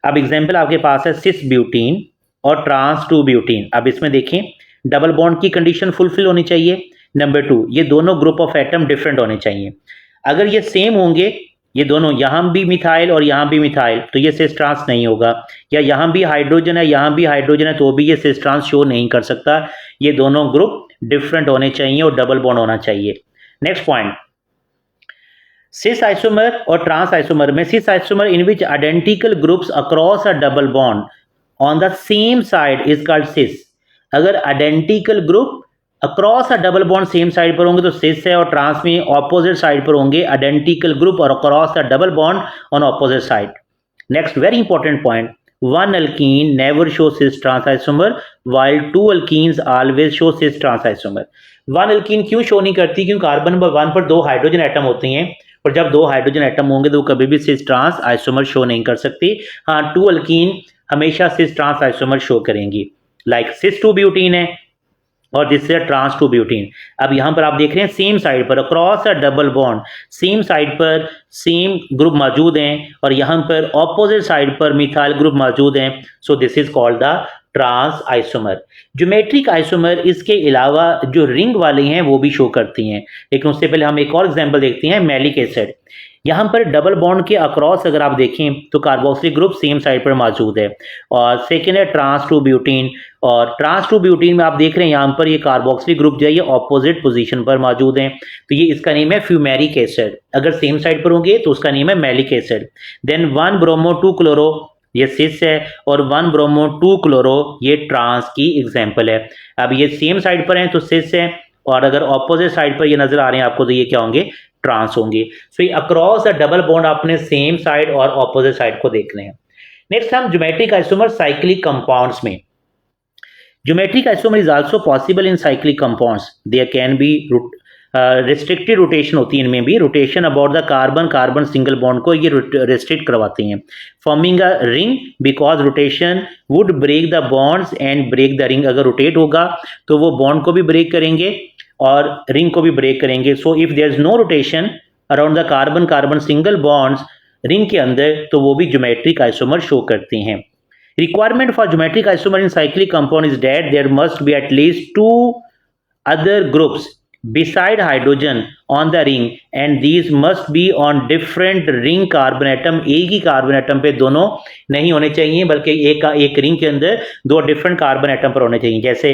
अब एग्जाम्पल आपके पास है सिस ब्यूटीन और ट्रांस 2 ब्यूटीन। अब इसमें देखें डबल बॉन्ड की कंडीशन फुलफिल होनी चाहिए। नंबर 2, ये दोनों ग्रुप ऑफ एटम डिफरेंट होने चाहिए। अगर ये सेम होंगे, ये दोनों यहां भी मिथाइल और यहां भी मिथाइल, तो ये सिस ट्रांस नहीं होगा। या यहां भी हाइड्रोजन है यहां भी हाइड्रोजन है तो भी ये सिस ट्रांस शो नहीं कर सकता। ये दोनों ग्रुप डिफरेंट होने चाहिए और डबल बॉन्ड होना चाहिए। नेक्स्ट पॉइंट, सिस आइसोमर और ट्रांस आइसोमर में cis isomer in which identical groups across a double bond on the same side is called cis. अगर identical group across a double bond same side पर होंगे तो सिस है, और trans में opposite side पर होंगे आइडेंटिकल ग्रुप और across a double bond on opposite side. Next very important point, one alkene never show cis trans isomer while two alkenes always show cis trans isomer. One alkene क्यों show नहीं करती, क्योंकि carbon number 1 पर 2 hydrogen atom होती हैं और जब 2 hydrogen atom होंगे तो कभी भी सिस ट्रांस आइसोमर शो नहीं कर सकती। हाँ, टू अल्कीन हमेशा सिस ट्रांस आइसोमर शो करेंगी, लाइक सिस 2 ब्यूटीन है और दिस इज ट्रांस 2 ब्यूटीन। अब यहां पर आप देख रहे हैं सेम साइड पर across a double bond same side पर सेम ग्रुप मौजूद हैं और यहां पर ऑपोजिट साइड पर मिथाइल ग्रुप मौजूद हैं। So this is called the trans isomer. Geometric isomer इसके अलावा जो रिंग वाले हैं वो भी शो करती हैं, लेकिन उससे पहले हम एक और एग्जांपल देखते हैं, मैलिक एसिड। यहाँ पर डबल बॉन्ड के अक्रॉस अगर आप देखें तो कार्बोक्सिलिक ग्रुप सेम साइड पर मौजूद है। और सेकेंड है ट्रांस 2 ब्यूटीन, और ट्रांस 2 ब्यूटीन में आप देख रहे हैं यहाँ पर ये कार्बोक्सिलिक ग्रुप जो है ये ऑपोजिट पोजीशन पर मौजूद है, तो ये इसका नेम है फ्यूमेरिक एसिड। अगर सेम साइड पर होंगे तो उसका नेम है maleic acid. Then 1 bromo 2 chloro ये सिस है और 1 ब्रोमो 2 क्लोरो ये ट्रांस की एग्जाम्पल है। अब ये सेम साइड पर हैं तो सिस है, और अगर ऑपोजिट साइड पर ये नजर आ रहे हैं आपको तो ये क्या होंगे, ट्रांस होंगे। सो ये अक्रॉस द डबल बॉन्ड आपने सेम साइड और ऑपोजिट साइड को देखने हैं। नेक्स्ट हम ज्योमेट्रिक आइसोमर साइक्लिक कंपाउंड्स में। Geometric isomer is also possible in cyclic compounds. There can be restricted rotation होती है इनमें भी, rotation about the carbon, carbon single bond को ये रिस्ट्रिक्ट करवाती हैं। Forming a ring because rotation would break the bonds and break the ring. अगर rotate होगा तो वो बॉन्ड को भी ब्रेक करेंगे और रिंग को भी ब्रेक करेंगे। So if there is no rotation around the carbon, carbon single bonds ring के अंदर, तो वो भी ज्योमेट्रिक आइसोमर शो करती हैं। Requirement for geometric isomer in cyclic compound is that there must be at least 2 other groups beside hydrogen on the ring and these must be on different ring carbon atom। एक ही carbon atom पे दोनों नहीं होने चाहिए, बल्कि एक ring के अंदर दो डिफरेंट कार्बन एटम पर होने चाहिए। जैसे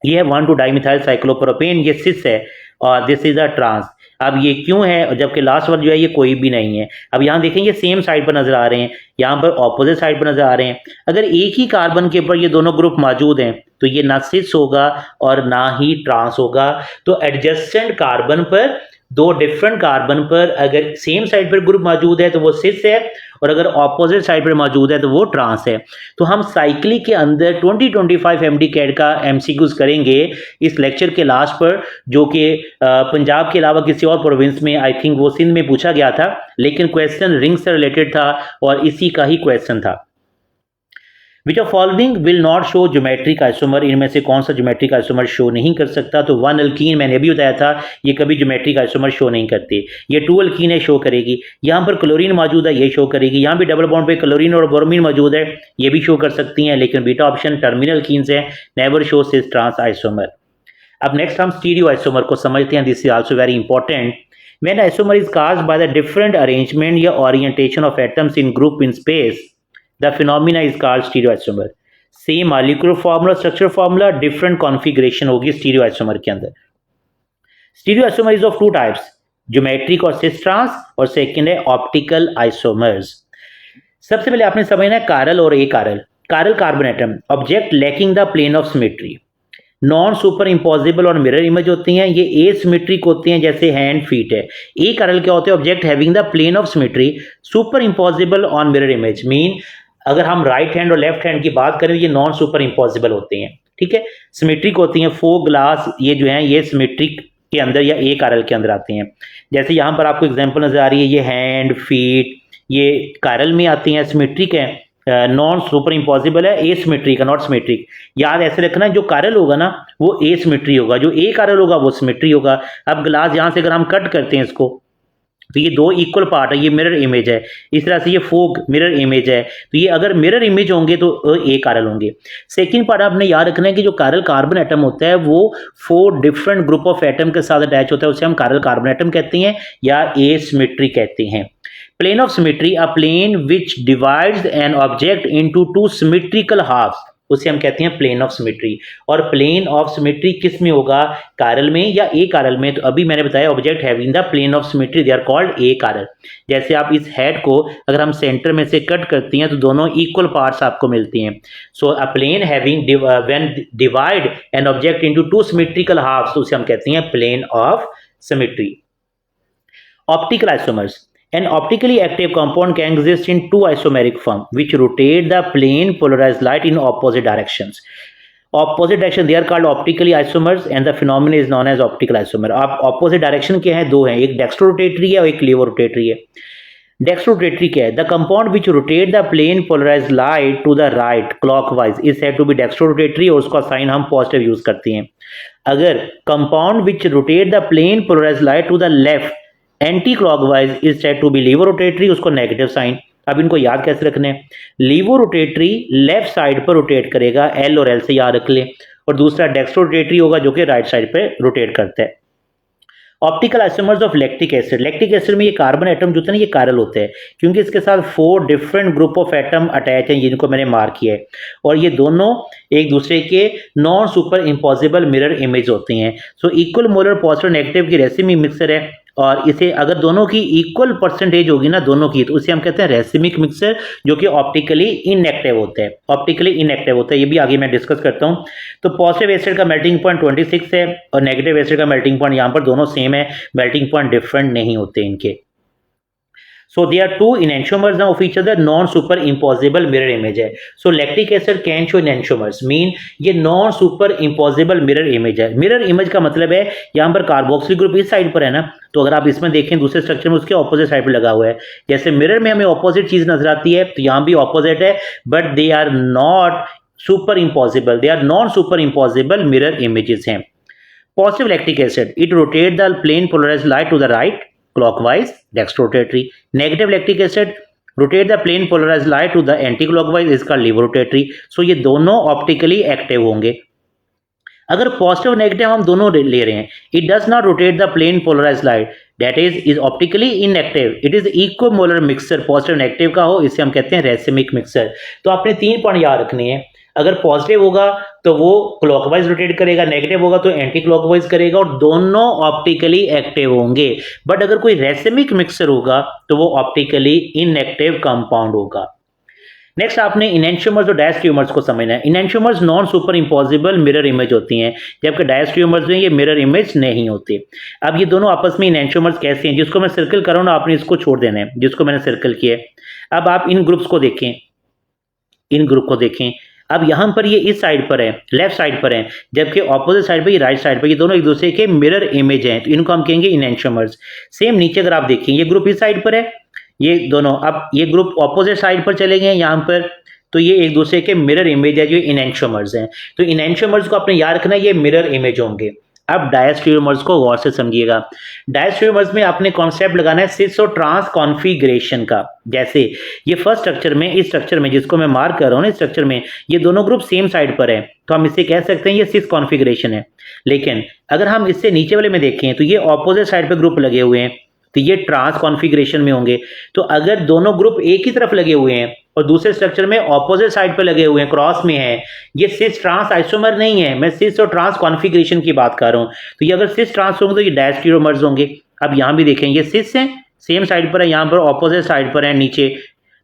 ये है 1,2 डाइमिथाइल साइक्लोप्रोपेन, ये सिस है और दिस इज अ ट्रांस। अब ये क्यों है, जबकि लास्ट वर्ड जो है ये कोई भी नहीं है। अब यहाँ देखेंगे सेम साइड पर नजर आ रहे हैं, यहाँ पर ऑपोजिट साइड पर नजर आ रहे हैं। अगर एक ही कार्बन के ऊपर ये दोनों ग्रुप मौजूद हैं तो ये ना सिस होगा और ना ही ट्रांस होगा। तो एडजेसेंट कार्बन पर, दो डिफरेंट कार्बन पर अगर सेम साइड पर ग्रुप मौजूद है तो वो सिस है, और अगर ऑपोजिट साइड पर मौजूद है तो वो ट्रांस है। तो हम साइक्लिक के अंदर 2025 एमडी कैट का एमसीक्यूज करेंगे इस लेक्चर के लास्ट पर, जो कि पंजाब के अलावा किसी और प्रोविंस में, आई थिंक वो सिंध में पूछा गया था, लेकिन क्वेश्चन रिंग से रिलेटेड था और इसी का ही क्वेश्चन था। Which of following will not show geometric isomer? इनमें से कौन सा geometric isomer शो नहीं कर सकता? तो 1 अल्कीन मैंने अभी बताया था, ये कभी geometric isomer शो नहीं करती। ये 2 अल्कीन है, शो करेगी। यहाँ पर क्लोरीन मौजूद है, ये शो करेगी। यहाँ भी डबल बॉन्ड पे क्लोरीन और ब्रोमीन मौजूद है, ये भी शो कर सकती हैं, लेकिन बीटा ऑप्शन टर्मिनल अल्कीन्स है, never show cis trans isomer. अब नेक्स्ट हम स्टीरियो आइसोमर को समझते हैं। This is also very important. When isomer is caused by the different arrangement या orientation of atoms in group in space, the phenomena is called stereoisomer। Same molecular formula, structure formula, different configuration होगी स्टीरियोआइसोमर के अंदर। स्टीरियोआइसोमर is of 2 types, geometric और cis trans, और second है optical isomers. सबसे पहले आपने समझना है कारल और achiral. Chiral carbon atom, object lacking the plane of symmetry, non super impossible और मिरर इमेज होती हैं। ये ए सिमेट्रिक होती हैं, जैसे हैंड फीट है। ए कारल क्या होते हैं, object having the plane of symmetry, super impossible on mirror image. Mean अगर हम राइट हैंड और लेफ्ट हैंड की बात करें, ये नॉन सुपर इम्पॉसिबल होते हैं, ठीक है, सिमेट्रिक होती हैं। 4 ग्लास ये जो है ये सिमेट्रिक के अंदर या ए कारल के अंदर आती हैं। जैसे यहाँ पर आपको एग्जांपल नजर आ रही है, ये हैंड फीट ये कारल में आती हैं, सिमेट्रिक है, नॉन सुपर इम्पॉसिबल है, ए सिमेट्रिक है, नॉट सिमेट्रिक। याद ऐसे रखना, जो कारल होगा ना वो ए सिमेट्री होगा, जो ए कारल होगा वो सिमेट्री होगा। अब ग्लास यहाँ से अगर हम कट करते हैं इसको, तो ये 2 इक्वल पार्ट है, ये मिरर इमेज है। इस तरह से ये 4 मिरर इमेज है, तो ये अगर मिरर इमेज होंगे तो ए कारल होंगे। सेकंड पार्ट आपने याद रखना है कि जो कारल कार्बन एटम होता है वो 4 डिफरेंट ग्रुप ऑफ एटम के साथ अटैच होता है, उसे हम कारल कार्बन एटम कहते हैं या ए सिमेट्री कहते हैं। Plane of symmetry, a plane which divides an object into 2 symmetrical halves, उसे हम कहते हैं प्लेन ऑफ सिमेट्री। और प्लेन ऑफ सिमेट्री किस में होगा, कारल में या ए कारल में? तो अभी मैंने बताया object having the plane of symmetry they are called achiral. जैसे आप इस हेड को अगर हम सेंटर में से कट करती हैं तो दोनों इक्वल पार्ट्स आपको मिलती हैं। So a plane having when divide an object into 2 symmetrical halves, उसे हम कहते हैं plane of symmetry. Optical isomers, an optically active compound can exist in 2 isomeric form which rotate the plane polarized light in opposite directions. Opposite direction they are called optically isomers and the phenomenon is known as optical isomer। आप opposite direction के हैं, 2 हैं, एक dextrorotatory है और एक लेवोरोटेटरी है। Dextrorotatory क्या है, the compound which rotate the plane polarized light to the right clockwise is said to be dextrorotatory, और उसका साइन हम पॉजिटिव यूज करते हैं। अगर compound which rotate the plane polarized light to the left anticlockwise is said to be laevorotatory, उसको negative sign. अब इनको याद कैसे रखने हैं, लीवो रोटेटरी लेफ्ट साइड पर रोटेट करेगा, एल और एल से याद रख ले, और दूसरा डेक्स्ट्रो रोटेटरी होगा जो कि राइट साइड पे रोटेट करता है। Optical isomers of lactic acid, lactic acid में ये कार्बन एटम जो होता है ना ये कारल होते हैं, क्योंकि इसके साथ 4 different group of atom attach हैं जिनको मैंने मार्क किया है, और ये दोनों एक दूसरे के non super impossible mirror image होते हैं। So equal molar positive negative की रेसिमिक मिक्सर है, और इसे अगर दोनों की इक्वल परसेंटेज होगी ना दोनों की, तो उसे हम कहते हैं रेसिमिक मिक्सर, जो कि ऑप्टिकली इनएक्टिव होता है। ऑप्टिकली इनएक्टिव होता है, ये भी आगे मैं डिस्कस करता हूं। तो पॉजिटिव एसिड का मेल्टिंग पॉइंट 26 है और नेगेटिव एसिड का मेल्टिंग पॉइंट यहाँ पर दोनों सेम है, मेल्टिंग पॉइंट डिफरेंट नहीं होते इनके। So they are 2 enantiomers now of each other, non super impossible mirror image है। So lactic acid can show enantiomers, mean ये non super impossible mirror image है। mirror image का मतलब है यहाँ पर कार्बोक्सिल ग्रुप इस साइड पर है ना, तो अगर आप इसमें देखें दूसरे स्ट्रक्चर में उसके ऑपोजिट साइड पर लगा हुआ है। जैसे मिरर में हमें ऑपोजिट चीज नजर आती है, तो यहाँ भी ऑपोजिट है, but they are not super impossible, they are non super impossible mirror images हैं। Positive lactic acid, it rotate the plane polarised light to the right clockwise dextrorotatory। negative lactic acid rotate the plane polarized light to the anti-clockwise is called levorotatory। so ये दोनों optically active होंगे। अगर positive negative हम दोनों ले रहे हैं, it does not rotate the plane polarised light, that is optically inactive, it is equimolar mixture, positive negative का हो, इसे हम कहते हैं रेसिमिक मिक्सचर। तो आपने 3 पॉइंट याद रखने हैं, अगर पॉजिटिव होगा तो वो क्लॉकवाइज रोटेट करेगा, नेगेटिव होगा तो एंटी क्लॉकवाइज करेगा, और दोनों ऑप्टिकली एक्टिव होंगे। बट अगर कोई रेसिमिक मिक्सचर होगा तो वो ऑप्टिकली इनएक्टिव कंपाउंड होगा। नेक्स्ट आपने इनएंशियोमर्स और डैश ट्यूमर्स को समझना है। Enantiomers non super impossible mirror image होती हैं, जबकि डैश ट्यूमर्स में ये मिरर इमेज नहीं होती। अब ये दोनों आपस में इनएंशियोमर्स कैसे हैं, जिसको मैं सर्कल कर रहा हूं ना, आपने इसको छोड़ देना है, जिसको मैंने सर्कल किया है। अब आप इन ग्रुप्स को देखें, इन ग्रुप को देखें। अब यहां पर ये इस साइड पर है, लेफ्ट साइड पर है, जबकि ऑपोजिट साइड पर ये राइट साइड पर, ये दोनों एक दूसरे के मिरर इमेज हैं, तो इनको हम कहेंगे इनएंशियोमर्स। सेम नीचे अगर आप देखें, ये ग्रुप इस साइड पर है, ये दोनों, अब ये ग्रुप ऑपोजिट साइड पर चले गए यहां पर, तो ये एक दूसरे के मिरर इमेज है, जो इनएंशियोमर्स हैं। तो इनएंशियोमर्स को आपने याद रखना, ये मिरर इमेज होंगे। अब डायस्टेरियोमर्स को गौर से समझिएगा। डायस्टेरियोमर्स में आपने कॉन्सेप्ट लगाना है सिस और ट्रांस कॉन्फ़िगरेशन का। जैसे ये फर्स्ट स्ट्रक्चर में, इस स्ट्रक्चर में जिसको मैं मार्क कर रहा हूं ना, इस स्ट्रक्चर में ये दोनों ग्रुप सेम साइड पर है, तो हम इसे कह सकते हैं ये सिस कॉन्फ़िगरेशन है। लेकिन अगर हम इससे नीचे वाले में देखें तो ये ऑपोजिट साइड पर ग्रुप लगे हुए हैं, तो ये ट्रांस कॉन्फ़िगरेशन में होंगे। तो अगर दोनों ग्रुप एक ही तरफ लगे हुए हैं और दूसरे स्ट्रक्चर में ऑपोजिट साइड पर लगे हुए हैं, क्रॉस में है, ये सिस ट्रांस आइसोमर नहीं है, मैं सिस और ट्रांस कॉन्फ़िगरेशन की बात कर रहा हूं। तो ये अगर सिस ट्रांस होंगे तो ये डायस्टेरियोमर्स होंगे। अब यहां भी देखें, ये सिस है, सेम साइड पर है, यहां पर ऑपोजिट साइड पर है नीचे,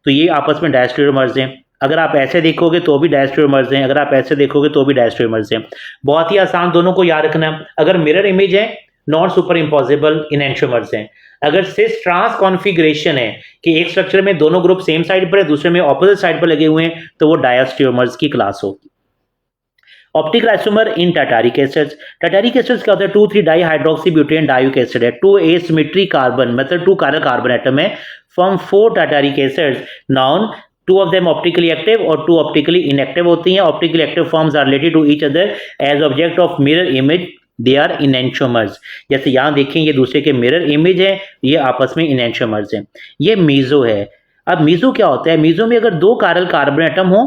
तो ये आपस में डायस्टेरियोमर्स हैं। अगर आप ऐसे देखोगे तो भी डायस्टेरियोमर्स हैं, अगर आप ऐसे देखोगे तो भी डायस्टेरियोमर्स हैं। बहुत ही आसान, दोनों को याद रखना। अगर मिरर इमेज है, नॉन सुपर इम्पॉसिबल इनएंशियोमर्स हैं। अगर सिस ट्रांस कॉन्फ़िगरेशन है कि एक स्ट्रक्चर में दोनों ग्रुप सेम साइड पर है, दूसरे में ऑपोजिट साइड पर लगे हुए हैं, तो वो डायस्टेरियोमर्स की क्लास होगी। ऑप्टिकल आइसोमर इन टाटारिक एसिड्स। टाटारिक एसिड्स क्या होता है? 2,3 डाइहाइड्रोक्सी ब्यूटेन डाइयूक एसिड है, 2 एसिमेट्री कार्बन, मतलब 2 कायरल कार्बन एटम है, from 4 tartaric acids. Now 2 of them optically active और 2 ऑप्टिकली इनएक्टिव होती हैं। Optically active forms are related to each other as object of mirror image, they are enantiomers. जैसे यहां देखें, ये दूसरे के मिरर इमेज है, ये आपस में इनएंशियोमर्स हैं। ये मीजो है। अब मीजो क्या होता है? मीजो में अगर 2 कायरल कार्बन एटम हो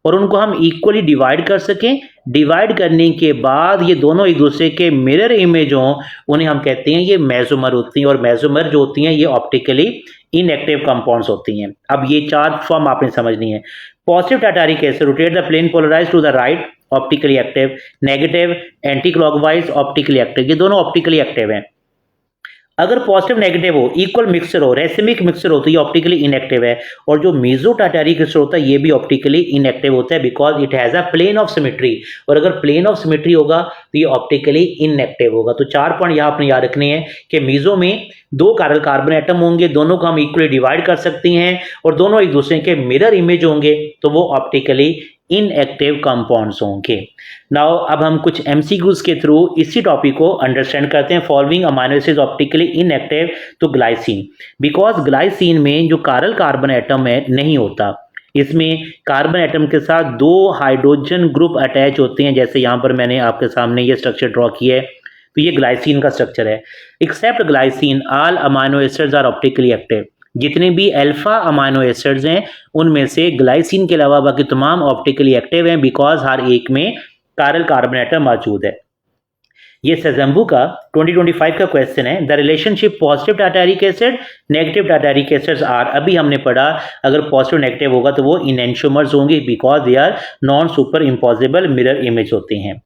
और उनको हम इक्वली डिवाइड कर सकें, डिवाइड करने के बाद ये दोनों एक दूसरे के मिरर इमेज हों, उन्हें हम कहते हैं ये मेसोमर होती हैं। और मेसोमर जो होती हैं ये ऑप्टिकली इनएक्टिव कंपाउंड्स होती हैं। अब ये 4 फॉर्म आपने समझनी है। Positive tartaric acid rotate the plane polarised to the right, optically active. Negative anticlockwise, optically active. ये दोनों ऑप्टिकली एक्टिव हैं। अगर पॉजिटिव नेगेटिव हो, इक्वल मिक्सचर हो, रेसिमिक मिक्सचर हो, तो ये ऑप्टिकली इनएक्टिव है। और जो मेसो टाटारिक एसिड होता है ये भी ऑप्टिकली इनएक्टिव होता है, because it has a plane of symmetry. और अगर प्लेन ऑफ सिमेट्री होगा तो ये ऑप्टिकली इनएक्टिव होगा। तो 4 पॉइंट यहाँ आपने याद रखने हैं कि मेसो में 2 कायरल कार्बन एटम होंगे, दोनों को हम इक्वली डिवाइड कर सकते हैं और दोनों एक दूसरे के मिरर इमेज होंगे, तो वो ऑप्टिकली इनएक्टिव कंपाउंड्स होंगे। नाउ अब हम कुछ एमसीक्यूज के थ्रू इसी टॉपिक को अंडरस्टैंड करते हैं। Following amino acids optically inactive, तो ग्लाइसिन, बिकॉज ग्लाइसिन में जो कायरल कार्बन एटम है नहीं होता, इसमें कार्बन एटम के साथ 2 हाइड्रोजन ग्रुप अटैच होते हैं। जैसे यहाँ पर मैंने आपके सामने ये स्ट्रक्चर ड्रॉ किया है, तो ये ग्लाइसिन का स्ट्रक्चर है। Except glycine all amino acids are optically active. जितने भी अल्फा अमाइनो एसिड्स हैं उनमें से ग्लाइसिन के अलावा बाकी तमाम ऑप्टिकली एक्टिव हैं, बिकॉज हर एक में कायरल कार्बन एटम मौजूद है। ये सजम्बू का 2025 का क्वेश्चन है। The relationship positive tartaric acid negative tartaric acids are, अभी हमने पढ़ा अगर पॉजिटिव नेगेटिव होगा तो वो इनएंशियोमर्स होंगे, because they are non super impossible mirror image होते हैं।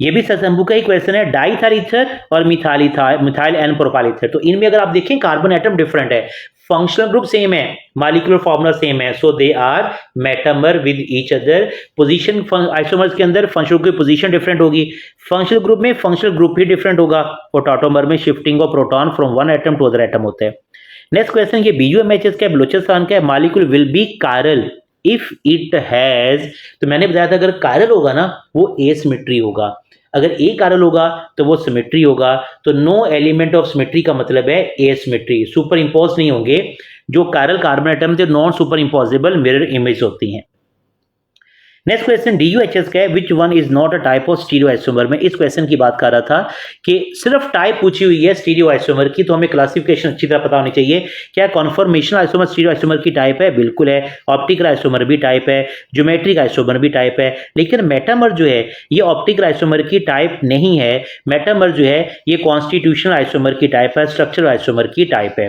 ये भी सजम्बू का ही क्वेश्चन है। डाइथर ईथर और मिथाइल एन प्रोपाइल ईथर, तो इनमें अगर आप देखें कार्बन एटम डिफरेंट है, फंक्शनल ग्रुप सेम है, मॉलिक्यूलर फॉर्मूला सेम है, so they are metamer with each other. Position isomers के अंदर फंक्शनल ग्रुप पोजीशन डिफरेंट होगी, फंक्शनल ग्रुप में फंक्शनल ग्रुप ही डिफरेंट होगा, और टॉटोमर में shifting of proton from one atom to other atom होता है। नेक्स्ट क्वेश्चन, ये BUMHS का बलोचिस्तान का molecule will be chiral if it has, तो मैंने बताया था अगर कायरल होगा ना वो एसिमेट्री होगा, अगर ए कायरल होगा तो वो सिमेट्री होगा। तो नो एलिमेंट ऑफ सिमेट्री का मतलब है एसिमेट्री, सुपर इम्पोज नहीं होंगे। जो कायरल कार्बन एटम थे non super imposable mirror image होती हैं। नेक्स्ट क्वेश्चन DUHS का है, which one is not a type of stereo isomer. में इस क्वेश्चन की बात कर रहा था कि सिर्फ टाइप पूछी हुई है स्टीरियो आइसोमर की, तो हमें क्लासिफिकेशन अच्छी तरह पता होनी चाहिए। क्या कॉन्फॉर्मेशन आइसोमर स्टीरियो आइसोमर की टाइप है? बिल्कुल है। ऑप्टिकल आइसोमर भी टाइप है, ज्योमेट्रिक आइसोमर भी टाइप है, लेकिन मेटामर जो है ये ऑप्टिकल आइसोमर की टाइप नहीं है। मेटामर जो है ये कॉन्स्टिट्यूशनल आइसोमर की टाइप है, स्ट्रक्चरल आइसोमर की टाइप है।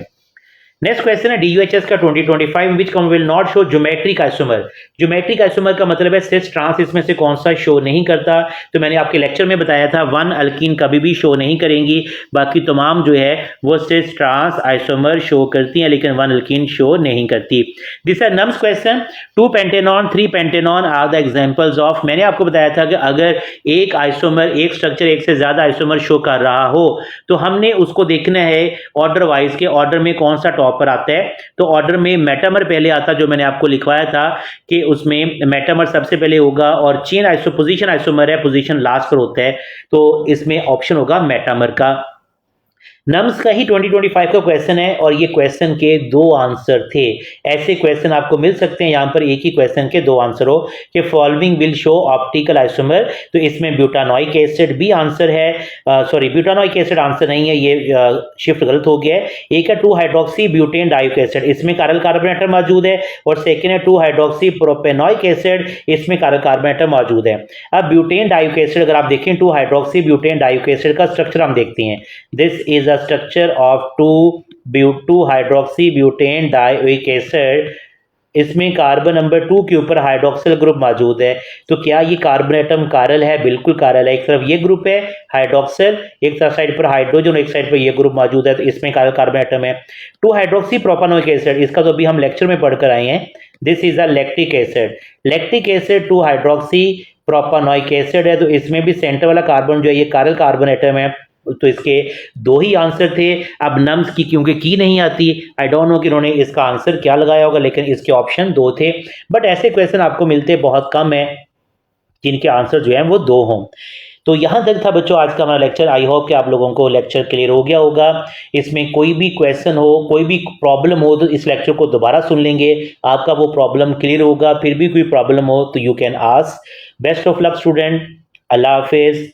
नेक्स्ट क्वेश्चन है DUHS का 2025, which com will not show geometric isomer. Geometric isomer का मतलब है सिस ट्रांस, इसमें से कौन सा शो नहीं करता। तो मैंने आपके लेक्चर में बताया था 1 अल्कीन कभी भी शो नहीं करेंगी, बाकी तमाम जो है वो सिस ट्रांस आइसोमर शो करती हैं, लेकिन 1 अल्कीन शो नहीं करती। This are NUMS question. 2 pentanone 3 pentanone are the examples of. मैंने आपको बताया था कि अगर एक आइसोमर, एक स्ट्रक्चर एक से ज्यादा आइसोमर शो कर रहा हो तो हमने उसको देखना है ऑर्डर वाइज के ऑर्डर में कौन सा पर आता है। तो ऑर्डर में मेटामर पहले आता, जो मैंने आपको लिखवाया था कि उसमें मेटामर सबसे पहले होगा और चेन पोजीशन आइसोमर है, पोजीशन लास्ट पर होता है, तो इसमें ऑप्शन होगा मेटामर का। नम्स का ही 2025 का क्वेश्चन है और ये क्वेश्चन के 2 आंसर थे। ऐसे क्वेश्चन आपको मिल सकते हैं, यहां पर एक ही क्वेश्चन के 2 आंसर हो कि following will show optical isomer. तो इसमें ब्यूटानोइक एसिड भी आंसर है, सॉरी ब्यूटानोइक एसिड आंसर नहीं है, ये शिफ्ट गलत हो गया है। एक है 2 हाइड्रोक्सी ब्यूटेन डाइक एसिड, इसमें कारल कार्बन एटम मौजूद है, और सेकेंड है 2 हाइड्रोक्सी प्रोपेनोइक एसिड, इसमें कारल कार्बन एटम मौजूद है। अब ब्यूटेन डाइक एसिड अगर आप देखें 2 हाइड्रोक्सी ब्यूटेन डाइक एसिड का स्ट्रक्चर हम देखते हैं। This is structure of 2 hydroxy butane dioic acid. इसमें कार्बन नंबर 2 के ऊपर हाइड्रोक्सिल ग्रुप मौजूद है। तो क्या ये कार्बन एटम कारल है? बिल्कुल कारल है। एक तरफ ये ग्रुप है हाइड्रोक्सिल, एक तरफ साइड पर हाइड्रोजन, एक साइड पर ये ग्रुप मौजूद है, तो इसमें कारल कार्बन एटम है। 2 हाइड्रोक्सी प्रोपानोइक एसिड, इसका तो अभी हम लेक्चर में पढ़कर आए हैं। This is a lactic acid. Lactic acid 2 hydroxy propanoic acid है, तो इसमें भी सेंटर वाला कार्बन जो है ये कारल कार्बन एटम है। तो इसके 2 ही आंसर थे। अब नम्स की क्योंकि की नहीं आती, आई डोंट नो कि इन्होंने इसका आंसर क्या लगाया होगा, लेकिन इसके ऑप्शन 2 थे। बट ऐसे क्वेश्चन आपको मिलते बहुत कम है जिनके आंसर जो है वो 2 हों। तो यहां तक था बच्चों आज का हमारा लेक्चर। आई होप कि आप लोगों को लेक्चर क्लियर हो गया होगा। इसमें कोई भी क्वेश्चन हो, कोई भी प्रॉब्लम हो, तो इस लेक्चर को दोबारा सुन लेंगे, आपका वो प्रॉब्लम क्लियर होगा। फिर भी कोई प्रॉब्लम हो तो you can ask. Best of luck student. Allah Hafiz.